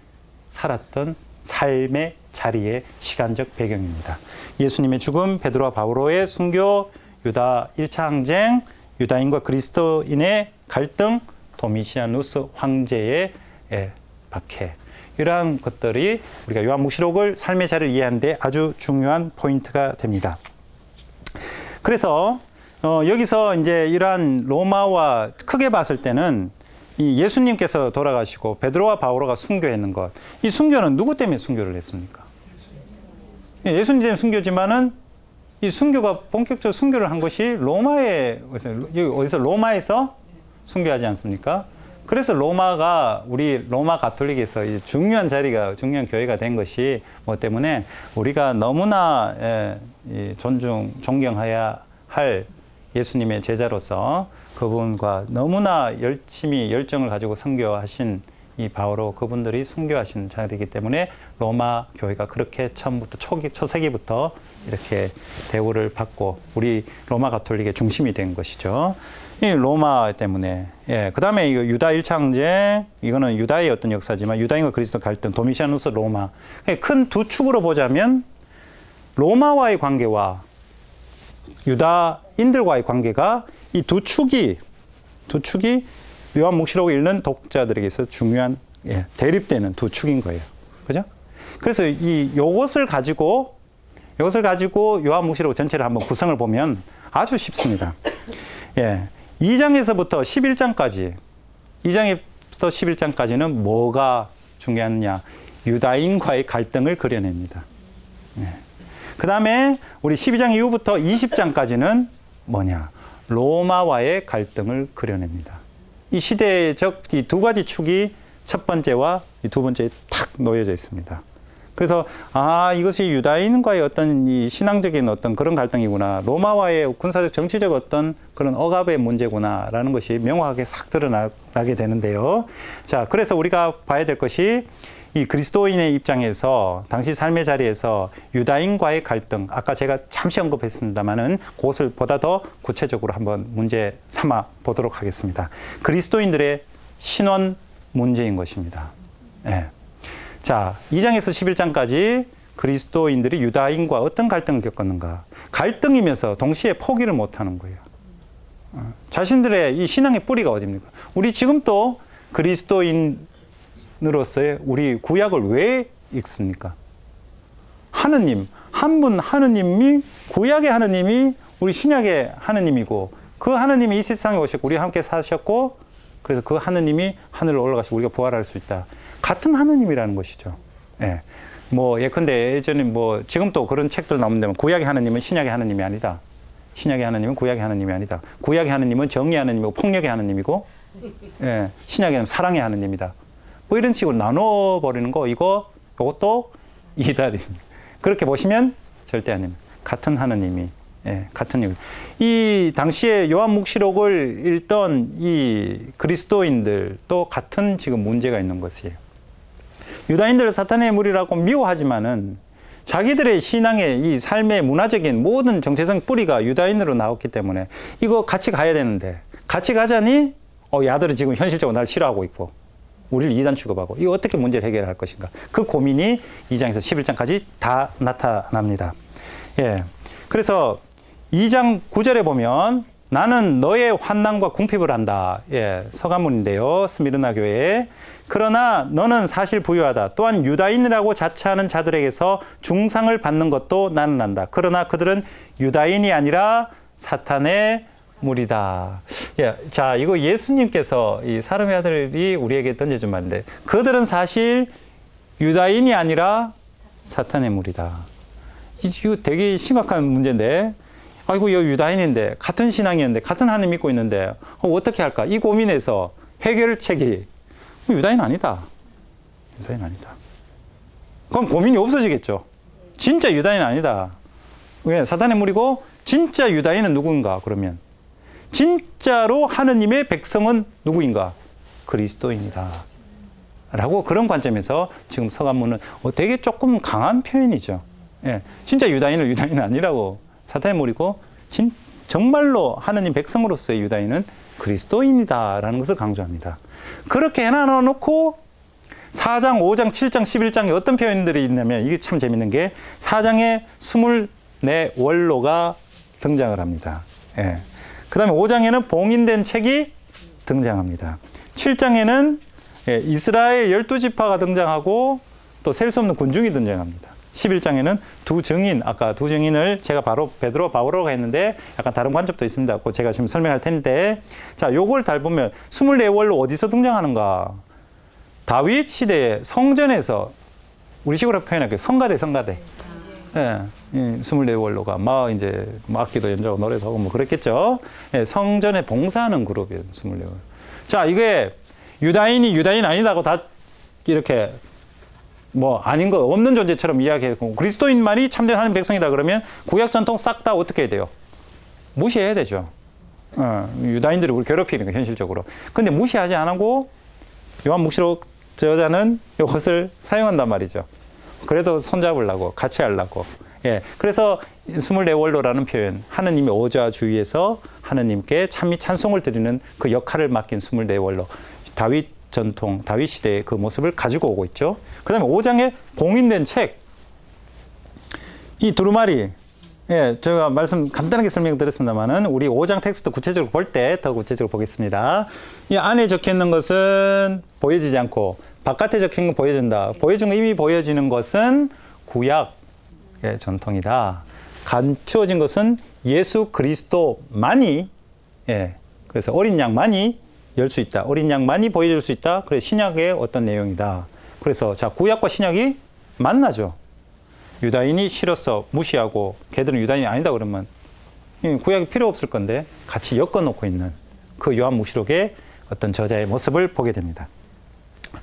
살았던 삶의 자리의 시간적 배경입니다. 예수님의 죽음, 베드로와 바오로의 순교, 유다 1차 항쟁, 유다인과 그리스도인의 갈등, 도미시아누스 황제의 박해, 이러한 것들이 우리가 요한묵시록을 삶의 자리를 이해하는 데 아주 중요한 포인트가 됩니다. 그래서 여기서 이제 이러한 로마와 크게 봤을 때는 이 예수님께서 돌아가시고 베드로와 바오로가 순교했는 것, 이 순교는 누구 때문에 순교를 했습니까? 예수님 때문에 순교지만은 이 순교가 본격적으로 순교를 한 것이 어디서 로마에서 순교하지 않습니까? 그래서 우리 로마 가톨릭에서 중요한 교회가 된 것이 뭐 때문에 우리가 너무나 존경해야 할 예수님의 제자로서 그분과 너무나 열정을 가지고 선교하신 이 바오로, 그분들이 순교하신 자리이기 때문에 로마 교회가 그렇게 처음부터 초세기부터 이렇게 대우를 받고 우리 로마 가톨릭의 중심이 된 것이죠. 이 로마 때문에. 예. 그 다음에 유다 1차 항쟁, 이거는 유다의 어떤 역사지만 유다인과 그리스도 갈등, 도미시아누스 로마. 큰 두 축으로 보자면 로마와의 관계와 유다인들과의 관계가 이 두 축이 요한묵시록을 읽는 독자들에게 있어서 중요한 대립되는 두 축인 거예요. 그죠? 그래서 요것을 가지고 요한묵시록 전체를 한번 구성을 보면 아주 쉽습니다. 예. 2장에서부터 11장까지는 뭐가 중요하느냐? 유다인과의 갈등을 그려냅니다. 예. 그 다음에 우리 12장 이후부터 20장까지는 뭐냐? 로마와의 갈등을 그려냅니다. 이 시대적 이 두 가지 축이 첫 번째와 이 두 번째에 탁 놓여져 있습니다. 그래서 이것이 유다인과의 어떤 이 신앙적인 어떤 그런 갈등이구나, 로마와의 군사적 정치적 어떤 그런 억압의 문제구나라는 것이 명확하게 싹 드러나게 되는데요. 자, 그래서 우리가 봐야 될 것이 이 그리스도인의 입장에서 당시 삶의 자리에서 유다인과의 갈등, 아까 제가 잠시 언급했습니다만은 그것을 보다 더 구체적으로 한번 문제 삼아 보도록 하겠습니다. 그리스도인들의 신원 문제인 것입니다. 예. 자, 2장에서 11장까지 그리스도인들이 유다인과 어떤 갈등을 겪었는가? 갈등이면서 동시에 포기를 못하는 거예요. 자신들의 이 신앙의 뿌리가 어디입니까? 우리 지금 또 그리스도인으로서의 우리 구약을 왜 읽습니까? 하느님, 한 분 하느님이, 구약의 하느님이 우리 신약의 하느님이고, 그 하느님이 이 세상에 오셨고 우리와 함께 사셨고, 그래서 그 하느님이 하늘로 올라가시고 우리가 부활할 수 있다. 같은 하느님이라는 것이죠. 예. 뭐 예컨대 예전에 뭐 지금 또 그런 책들 나오는데 구약의 하나님은 신약의 하나님이 아니다. 신약의 하나님은 구약의 하나님이 아니다. 구약의 하나님은 정의의 하나님이고 폭력의 하나님이고, 예, 신약의 하나님은 사랑의 하나님이다. 뭐 이런 식으로 나눠버리는 거, 이것도 이달입니다. 그렇게 보시면 절대 아닙니다. 같은 하나님이, 예, 같은 영. 이 당시에 요한묵시록을 읽던 이 그리스도인들도 같은 지금 문제가 있는 것이에요. 유다인들을 사탄의 무리라고 미워하지만은 자기들의 신앙의 이 삶의 문화적인 모든 정체성 뿌리가 유다인으로 나왔기 때문에 이거 같이 가야 되는데 같이 가자니 야들이 지금 현실적으로 날 싫어하고 있고 우리를 이단 취급하고 이거 어떻게 문제를 해결할 것인가. 그 고민이 2장에서 11장까지 다 나타납니다. 예. 그래서 2장 9절에 보면 나는 너의 환난과 궁핍을 한다. 예, 서가문인데요. 스미르나 교회에. 그러나 너는 사실 부유하다. 또한 유다인이라고 자처하는 자들에게서 중상을 받는 것도 나는 안다. 그러나 그들은 유다인이 아니라 사탄의 무리다. 예, 자, 이거 예수님께서 이 사람의 아들이 우리에게 던져준 말인데 그들은 사실 유다인이 아니라 사탄의 무리다. 이거 되게 심각한 문제인데 아이고, 이 유다인인데, 같은 신앙이었는데, 같은 하나님 믿고 있는데, 어떻게 할까? 이 고민에서 해결책이, 유다인 아니다. 유다인 아니다. 그럼 고민이 없어지겠죠. 진짜 유다인 아니다. 왜? 사탄의 무리고, 진짜 유다인은 누구인가? 그러면. 진짜로 하느님의 백성은 누구인가? 그리스도인이다. 라고 그런 관점에서 지금 서간문은 되게 조금 강한 표현이죠. 예. 진짜 유다인은 유다인 아니라고. 사탄의 무리고 정말로 하느님 백성으로서의 유다인은 그리스도인이다라는 것을 강조합니다. 그렇게 해놔놓고 4장, 5장, 7장, 11장에 어떤 표현들이 있냐면 이게 참 재밌는 게 4장에 24원로가 등장을 합니다. 예. 그 다음에 5장에는 봉인된 책이 등장합니다. 7장에는 이스라엘 12지파가 등장하고 또 셀 수 없는 군중이 등장합니다. 11장에는 두 증인, 아까 두 증인을 제가 바로 베드로, 바오로가 했는데 약간 다른 관점도 있습니다. 그거 제가 지금 설명할 텐데 자, 요걸 달 보면 24월로 어디서 등장하는가? 다윗 시대의 성전에서 우리 식으로 표현할게요. 성가대. 예, 24월로가 막 이제 악기도 연주하고 노래도 하고 뭐 그랬겠죠. 예, 성전에 봉사하는 그룹이에요. 24월. 자, 이게 유다인 아니다고 다 이렇게 뭐 아닌 거 없는 존재처럼 이야기하고 그리스도인만이 참된 하나님 백성이다 그러면 구약 전통 싹 다 어떻게 해야 돼요? 무시해야 되죠. 유다인들이 우리 괴롭히니까 현실적으로. 근데 무시하지 않고 요한묵시록 저자는 이것을 사용한단 말이죠. 그래도 손잡으려고 같이 하려고. 예. 그래서 24원로라는 표현, 하느님의 오좌 주위에서 하느님께 참미 찬송을 드리는 그 역할을 맡긴 24원로. 다윗 전통, 다윗 시대의 그 모습을 가지고 오고 있죠. 그 다음에 5장에 봉인된 책. 이 두루마리. 예, 제가 간단하게 설명드렸습니다만은 우리 5장 텍스트 구체적으로 볼 때 더 구체적으로 보겠습니다. 이 안에 적혀 있는 것은 보여지지 않고 바깥에 적혀 있는 건 보여준다. 이미 보여지는 것은 구약의 전통이다. 감추어진 것은 예수 그리스도만이, 예, 그래서 어린 양만이 열 수 있다. 어린 양만이 보여줄 수 있다. 그래서 신약의 어떤 내용이다. 그래서 자, 구약과 신약이 만나죠. 유다인이 싫어서 무시하고 걔들은 유다인이 아니다 그러면 구약이 필요 없을 건데 같이 엮어놓고 있는 그 요한묵시록의 어떤 저자의 모습을 보게 됩니다.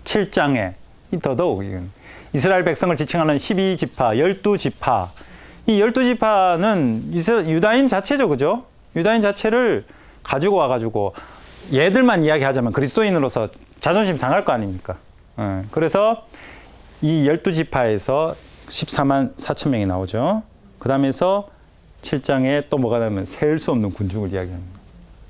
7장에 더더욱 이스라엘 백성을 지칭하는 12지파, 12지파. 이 12지파는 유다인 자체죠. 그죠? 유다인 자체를 가지고 와가지고 얘들만 이야기하자면 그리스도인으로서 자존심 상할 거 아닙니까? 그래서 이 12지파에서 14만 4천 명이 나오죠. 그 다음에서 7장에 또 뭐가 나오면 셀 수 없는 군중을 이야기합니다.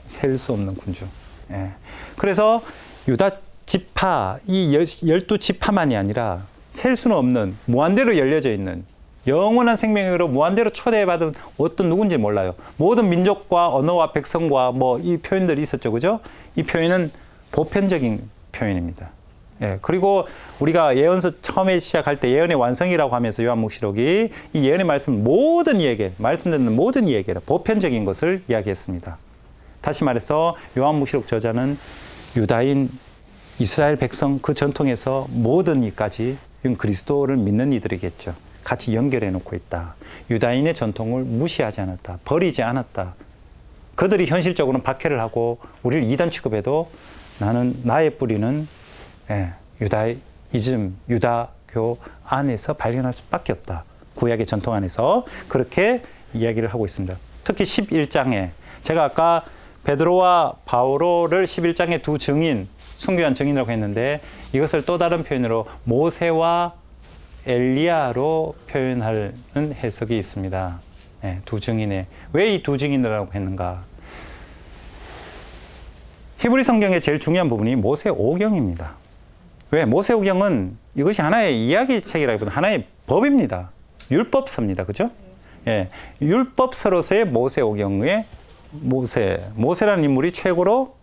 셀 수 없는 군중. 예. 그래서 유다 지파, 이 12지파만이 아니라 셀 수는 없는 무한대로 열려져 있는 영원한 생명으로 무한대로 초대받은 어떤 누군지 몰라요. 모든 민족과 언어와 백성과 뭐 이 표현들이 있었죠. 그죠? 이 표현은 보편적인 표현입니다. 예. 그리고 우리가 예언서 처음에 시작할 때 예언의 완성이라고 하면서 요한묵시록이 이 예언의 말씀듣는 모든 이야기를 보편적인 것을 이야기했습니다. 다시 말해서 요한묵시록 저자는 유다인 이스라엘 백성 그 전통에서 모든 이까지 이건 그리스도를 믿는 이들이겠죠. 같이 연결해 놓고 있다. 유다인의 전통을 무시하지 않았다. 버리지 않았다. 그들이 현실적으로는 박해를 하고 우리를 이단 취급해도 나는 나의 뿌리는 유다이즘, 유다교 안에서 발견할 수밖에 없다. 구약의 전통 안에서 그렇게 이야기를 하고 있습니다. 특히 11장에 제가 아까 베드로와 바오로를 11장의 두 증인, 순교한 증인이라고 했는데 이것을 또 다른 표현으로 모세와 엘리야로 표현하는 해석이 있습니다. 두 증인에 왜 이 두 증인이라고 했는가? 히브리 성경의 제일 중요한 부분이 모세오경입니다. 왜? 모세오경은 이것이 하나의 이야기책이라기보다 하나의 법입니다. 율법서입니다. 그죠? 율법서로서의 모세오경의 모세라는 인물이 최고로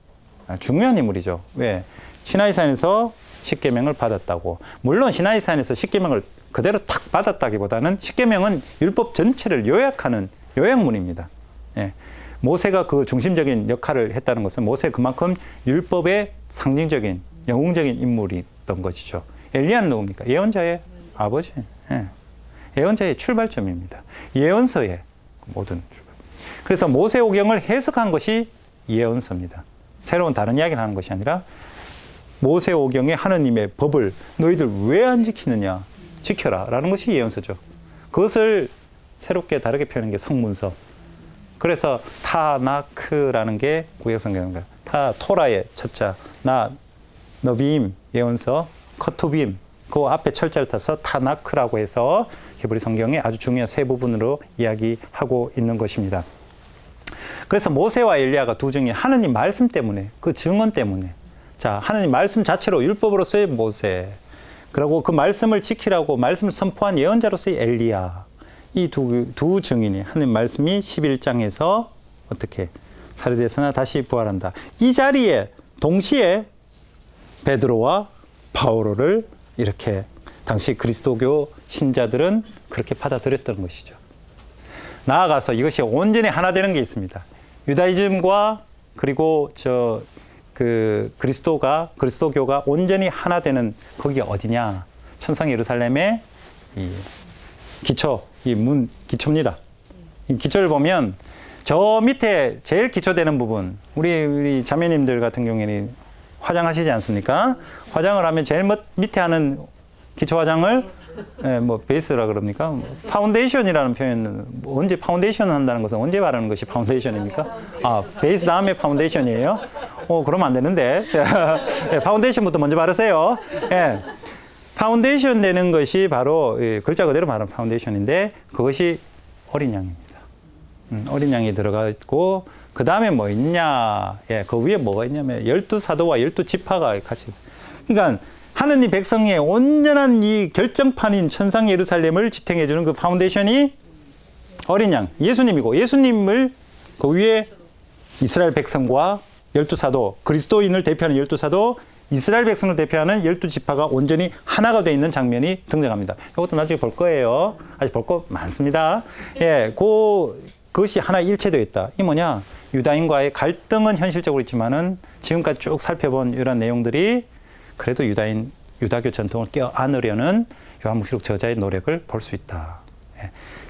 중요한 인물이죠. 왜? 시나이산에서 십계명을 받았다고. 물론 시나이산에서 십계명을 그대로 탁 받았다기보다는 십계명은 율법 전체를 요약하는 요약문입니다. 모세가 그 중심적인 역할을 했다는 것은 모세 그만큼 율법의 상징적인 영웅적인 인물이었던 것이죠. 엘리야는 누굽니까? 예언자의 아버지. 예언자의 출발점입니다. 예언서의 모든 출발. 그래서 모세오경을 해석한 것이 예언서입니다. 새로운 다른 이야기를 하는 것이 아니라 모세오경의 하느님의 법을 너희들 왜 안 지키느냐? 지켜라 라는 것이 예언서죠. 그것을 새롭게 다르게 표현한 게 성문서. 그래서 타나크라는 게 구약성경입니다. 토라의 첫자, 너비임 예언서, 커투빔 그 앞에 철자를 타서 타나크라고 해서 히브리 성경의 아주 중요한 세 부분으로 이야기하고 있는 것입니다. 그래서 모세와 엘리야가 두 증인 하느님 말씀 때문에 그 증언 때문에 자 하느님 말씀 자체로 율법으로서의 모세 그리고 그 말씀을 지키라고 말씀을 선포한 예언자로서의 엘리야 이 두 증인이 하느님 말씀이 11장에서 어떻게 살해됐으나 다시 부활한다. 이 자리에 동시에 베드로와 바오로를 이렇게 당시 그리스도교 신자들은 그렇게 받아들였던 것이죠. 나아가서 이것이 온전히 하나 되는 게 있습니다. 유다이즘과 그리고 그리스도교가 온전히 하나 되는 거기가 어디냐? 천상 예루살렘의 이 기초, 이 문 기초입니다. 이 기초를 보면 저 밑에 제일 기초되는 부분, 우리 자매님들 같은 경우에는 화장하시지 않습니까? 화장을 하면 제일 밑에 하는 기초 화장을 베이스라 그럽니까? 파운데이션이라는 표현은 언제 파운데이션 한다는 것은 언제 말하는 것이 파운데이션입니까? 베이스 다음에 파운데이션이에요? 그러면 안 되는데. 파운데이션부터 먼저 바르세요. 파운데이션 되는 것이 바로 글자 그대로 말하는 파운데이션인데 그것이 어린 양입니다. 어린 양이 들어가 있고 그 다음에 뭐 있냐? 그 위에 뭐가 있냐면 12사도와 12지파가 같이. 그러니까 하느님 백성의 온전한 이 결정판인 천상 예루살렘을 지탱해주는 그 파운데이션이 어린 양, 예수님이고 예수님을 그 위에 이스라엘 백성과 12사도, 그리스도인을 대표하는 12사도, 이스라엘 백성을 대표하는 12지파가 온전히 하나가 되어 있는 장면이 등장합니다. 이것도 나중에 볼 거예요. 아직 볼 거 많습니다. 그것이 하나 일체되어 있다. 이게 뭐냐? 유다인과의 갈등은 현실적으로 있지만은 지금까지 쭉 살펴본 이런 내용들이 그래도 유다교 전통을 껴안으려는 요한묵시록 저자의 노력을 볼 수 있다.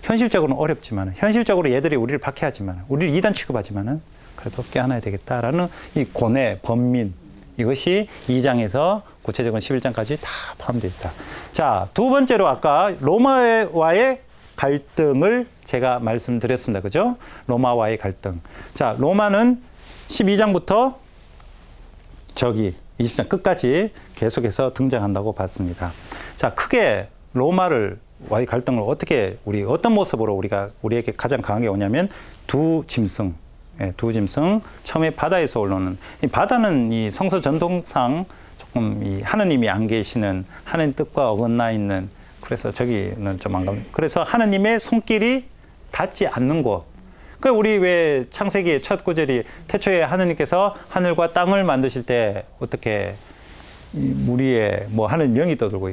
현실적으로는 어렵지만, 현실적으로 얘들이 우리를 박해하지만, 우리를 이단 취급하지만은 그래도 껴안아야 되겠다라는 이 고뇌, 번민, 이것이 2장에서 구체적인 11장까지 다 포함되어 있다. 자, 두 번째로 아까 로마와의 갈등을 제가 말씀드렸습니다. 그죠? 로마와의 갈등. 자, 로마는 12장부터 20장 끝까지 계속해서 등장한다고 봤습니다. 자, 크게 로마와의 갈등을 어떤 모습으로 우리에게 가장 강하게 오냐면 두 짐승, 처음에 바다에서 올라오는, 이 바다는 이 성서 전통상 조금 이 하느님이 안 계시는 하나님 뜻과 어긋나 있는, 그래서 저기는 좀 안 가면, 그래서 하느님의 손길이 닿지 않는 곳. 그 우리 왜 창세기의 첫 구절이 태초에 하느님께서 하늘과 땅을 만드실 때 어떻게 물 위에 뭐 하는 명이 떠들고,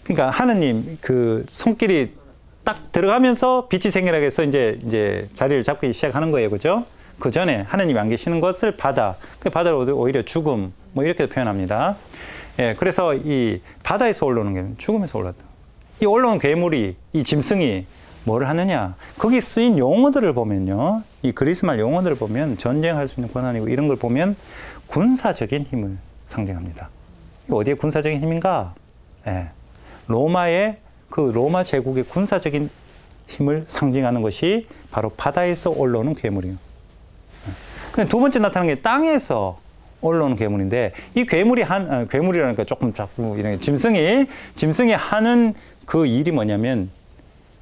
그러니까 하느님 그 손길이 딱 들어가면서 빛이 생겨나게 해서 이제 자리를 잡기 시작하는 거예요. 그죠? 그 전에 하느님이 안 계시는 것을 바다, 그 바다를 오히려 죽음, 뭐 이렇게 표현합니다. 예, 그래서 이 바다에서 올라오는 괴물, 죽음에서 올라왔다. 이 올라온 괴물이, 이 짐승이 뭐를 하느냐? 거기 쓰인 용어들을 보면요. 이 그리스말 용어들을 보면 전쟁할 수 있는 권한이고 이런 걸 보면 군사적인 힘을 상징합니다. 어디에 군사적인 힘인가? 예, 로마의 그 로마 제국의 군사적인 힘을 상징하는 것이 바로 바다에서 올라오는 괴물이에요. 근데 두 번째 나타나는 게 땅에서 올라오는 괴물인데 이 괴물이 괴물이라니까 조금 자꾸 이런 짐승이 하는 그 일이 뭐냐면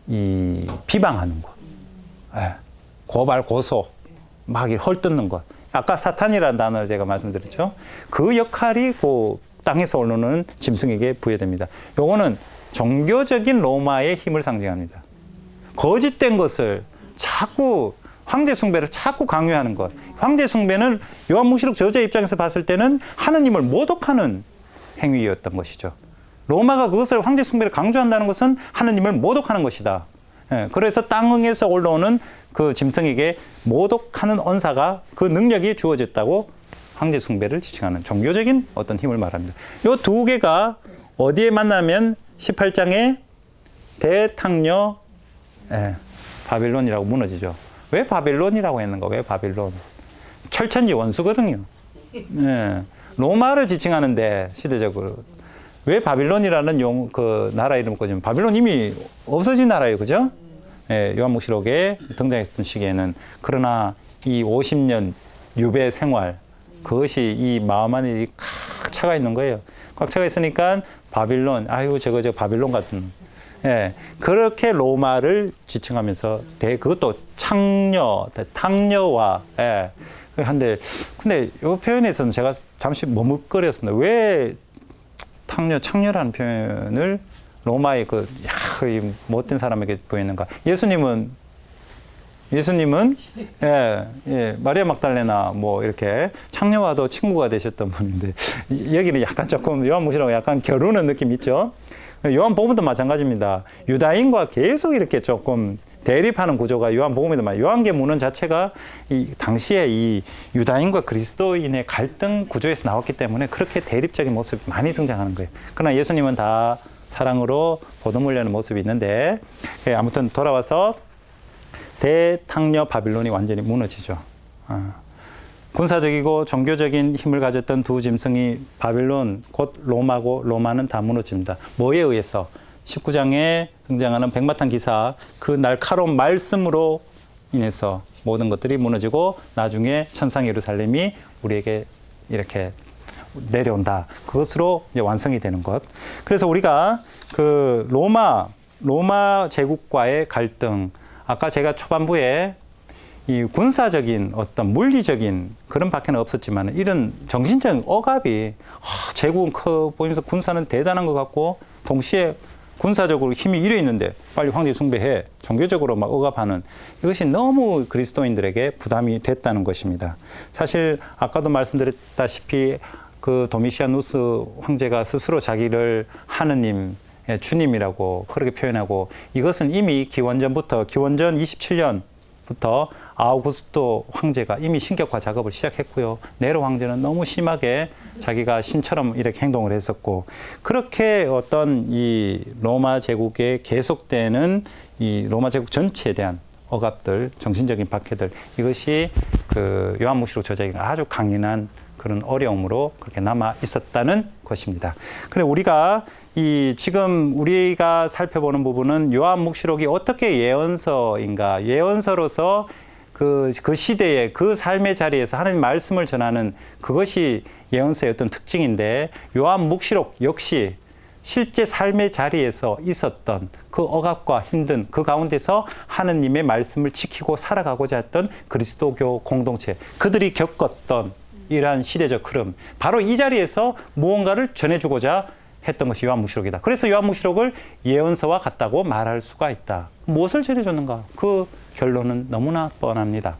이 비방하는 것, 예, 고발 고소, 막 헐뜯는 것. 아까 사탄이라는 단어를 제가 말씀드렸죠. 그 역할이 그 땅에서 올라오는 짐승에게 부여됩니다. 요거는 종교적인 로마의 힘을 상징합니다. 거짓된 것을 자꾸 황제 숭배를 자꾸 강요하는 것. 황제 숭배는 요한묵시록 저자의 입장에서 봤을 때는 하느님을 모독하는 행위였던 것이죠. 로마가 그것을 황제 숭배를 강조한다는 것은 하느님을 모독하는 것이다. 예, 그래서 땅에서 올라오는 그 짐승에게 모독하는 언사가 그 능력이 주어졌다고 황제 숭배를 지칭하는 종교적인 어떤 힘을 말합니다. 이 두 개가 어디에 만나면 18장에 대탕녀 바빌론이라고 무너지죠. 왜 바빌론이라고 했는가? 왜 바빌론? 철천지 원수거든요. 예, 로마를 지칭하는데 시대적으로 왜 바빌론이라는 그 나라 이름을 꺼지면 바빌론 이미 없어진 나라예요, 그죠? 예, 요한묵시록에 등장했던 시기에는. 그러나 이 50년 유배 생활, 그것이 이 마음 안에 꽉 차가 있는 거예요. 꽉 차가 있으니까 바빌론, 아유 저거 바빌론 같은. 예, 그렇게 로마를 지칭하면서 그것도 탕녀와 예. 근데 이 표현에서는 제가 잠시 머뭇거렸습니다. 왜 창녀라는 표현을 로마의 이 못된 사람에게 보이는가? 예수님은 마리아 막달레나 뭐 이렇게 창녀와도 친구가 되셨던 분인데 여기는 약간 조금 요한묵시록 약간 겨루는 느낌 있죠? 요한복음도 마찬가지입니다. 유다인과 계속 이렇게 조금 대립하는 구조가 요한복음에도 많아요. 요한계문헌 자체가 이 당시에 이 유다인과 그리스도인의 갈등 구조에서 나왔기 때문에 그렇게 대립적인 모습이 많이 등장하는 거예요. 그러나 예수님은 다 사랑으로 보듬으려는 모습이 있는데, 아무튼 돌아와서 대탕녀 바빌론이 완전히 무너지죠. 군사적이고 종교적인 힘을 가졌던 두 짐승이 바빌론, 곧 로마고, 로마는 다 무너집니다. 뭐에 의해서? 19장에 등장하는 백마탄 기사, 그 날카로운 말씀으로 인해서 모든 것들이 무너지고 나중에 천상 예루살렘이 우리에게 이렇게 내려온다. 그것으로 이제 완성이 되는 것. 그래서 우리가 그 로마 제국과의 갈등, 아까 제가 초반부에 이 군사적인 어떤 물리적인 그런 밖에는 없었지만 이런 정신적인 억압이 제국은 커 보이면서 군사는 대단한 것 같고 동시에 군사적으로 힘이 이래 있는데 빨리 황제 숭배해 종교적으로 막 억압하는 이것이 너무 그리스도인들에게 부담이 됐다는 것입니다. 사실 아까도 말씀드렸다시피 그 도미시아누스 황제가 스스로 자기를 하느님 주님이라고 그렇게 표현하고 이것은 이미 기원전 27년부터 아우구스토 황제가 이미 신격화 작업을 시작했고요. 네로 황제는 너무 심하게 자기가 신처럼 이렇게 행동을 했었고 그렇게 어떤 이 로마 제국에 계속되는 이 로마 제국 전체에 대한 억압들, 정신적인 박해들 이것이 그 요한묵시록 저자에게 아주 강인한 그런 어려움으로 그렇게 남아 있었다는 것입니다. 그래 우리가 지금 우리가 살펴보는 부분은 요한묵시록이 어떻게 예언서인가, 예언서로서 그 시대의 그 삶의 자리에서 하나님 말씀을 전하는 그것이 예언서의 어떤 특징인데 요한묵시록 역시 실제 삶의 자리에서 있었던 그 억압과 힘든 그 가운데서 하느님의 말씀을 지키고 살아가고자 했던 그리스도교 공동체, 그들이 겪었던 이러한 시대적 흐름, 바로 이 자리에서 무언가를 전해주고자 했던 것이 요한묵시록이다. 그래서 요한묵시록을 예언서와 같다고 말할 수가 있다. 무엇을 전해줬는가? 그 결론은 너무나 뻔합니다.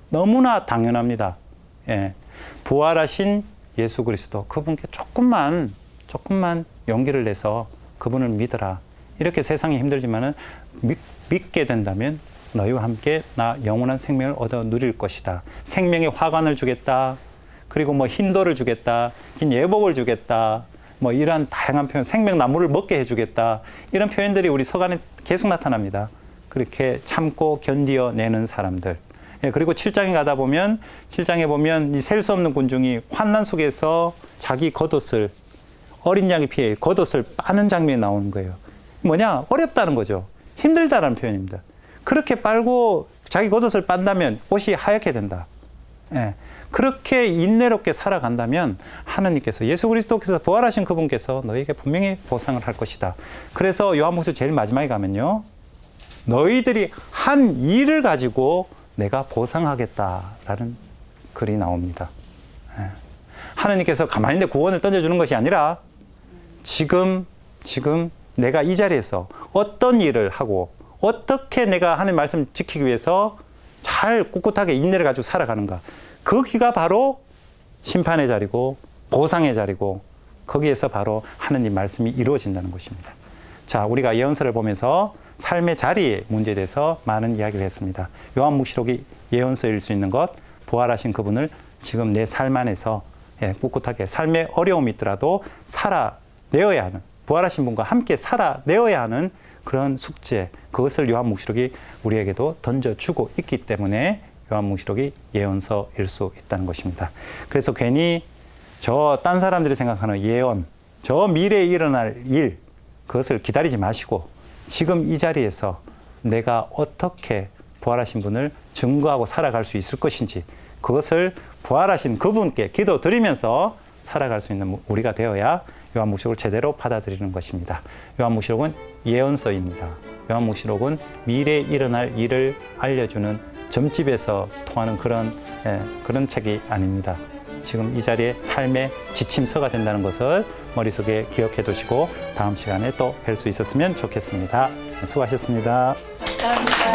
너무나 당연합니다. 예. 부활하신 예수 그리스도, 그분께 조금만 용기를 내서 그분을 믿어라. 이렇게 세상이 힘들지만은 믿게 된다면 너희와 함께 나 영원한 생명을 얻어 누릴 것이다. 생명의 화관을 주겠다. 그리고 뭐 흰돌을 주겠다. 긴 예복을 주겠다. 뭐 이러한 다양한 표현, 생명나무를 먹게 해주겠다. 이런 표현들이 우리 서간에 계속 나타납니다. 그렇게 참고 견디어내는 사람들. 예, 그리고 7장에 가다 보면 7장에 보면 이 셀 수 없는 군중이 환난 속에서 자기 겉옷을 어린 양의 피에 겉옷을 빠는 장면이 나오는 거예요. 뭐냐? 어렵다는 거죠. 힘들다라는 표현입니다. 그렇게 빨고 자기 겉옷을 빤다면 옷이 하얗게 된다. 예. 그렇게 인내롭게 살아간다면 하느님께서 예수 그리스도께서 부활하신 그분께서 너에게 분명히 보상을 할 것이다. 그래서 요한복음 제일 마지막에 가면요. 너희들이 한 일을 가지고 내가 보상하겠다라는 글이 나옵니다. 예. 하느님께서 가만히 있는데 구원을 던져주는 것이 아니라 지금 내가 이 자리에서 어떤 일을 하고 어떻게 내가 하나님의 말씀을 지키기 위해서 잘 꿋꿋하게 인내를 가지고 살아가는가. 거기가 바로 심판의 자리고 보상의 자리고 거기에서 바로 하느님 말씀이 이루어진다는 것입니다. 자, 우리가 예언서를 보면서 삶의 자리의 문제에 대해서 많은 이야기를 했습니다. 요한묵시록이 예언서일 수 있는 것, 부활하신 그분을 지금 내 삶 안에서 꿋꿋하게 삶의 어려움이 있더라도 살아내어야 하는, 부활하신 분과 함께 살아내어야 하는 그런 숙제, 그것을 요한묵시록이 우리에게도 던져주고 있기 때문에 요한묵시록이 예언서일 수 있다는 것입니다. 그래서 괜히 딴 사람들이 생각하는 예언, 저 미래에 일어날 일, 그것을 기다리지 마시고 지금 이 자리에서 내가 어떻게 부활하신 분을 증거하고 살아갈 수 있을 것인지 그것을 부활하신 그분께 기도드리면서 살아갈 수 있는 우리가 되어야 요한묵시록을 제대로 받아들이는 것입니다. 요한묵시록은 예언서입니다. 요한묵시록은 미래에 일어날 일을 알려주는 점집에서 통하는 그런 책이 아닙니다. 지금 이 자리에 삶의 지침서가 된다는 것을 머릿속에 기억해 두시고 다음 시간에 또 뵐 수 있었으면 좋겠습니다. 수고하셨습니다. 감사합니다.